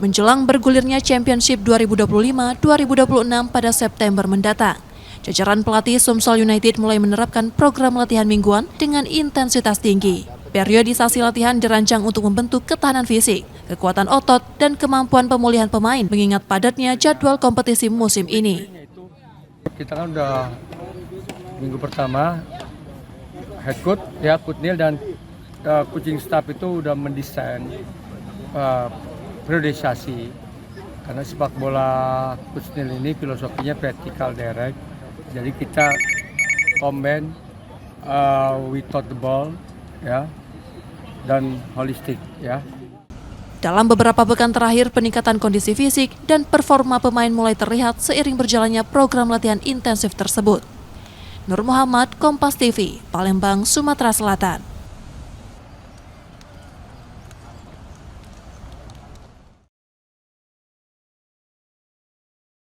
menjelang bergulirnya Championship 2025-2026 pada September mendatang. Jajaran pelatih Sumsel United mulai menerapkan program latihan mingguan dengan intensitas tinggi. Periodisasi latihan dirancang untuk membentuk ketahanan fisik, kekuatan otot, dan kemampuan pemulihan pemain mengingat padatnya jadwal kompetisi musim ini. Kita kan udah minggu pertama, head coach, Coach Neil dan coaching staff itu udah mendesain periodisasi. Karena sepak bola Coach Neil ini filosofinya vertical direct. Jadi kita combine without the ball, dan holistik, Dalam beberapa pekan terakhir, peningkatan kondisi fisik dan performa pemain mulai terlihat seiring berjalannya program latihan intensif tersebut. Nur Muhammad, Kompas TV, Palembang, Sumatera Selatan.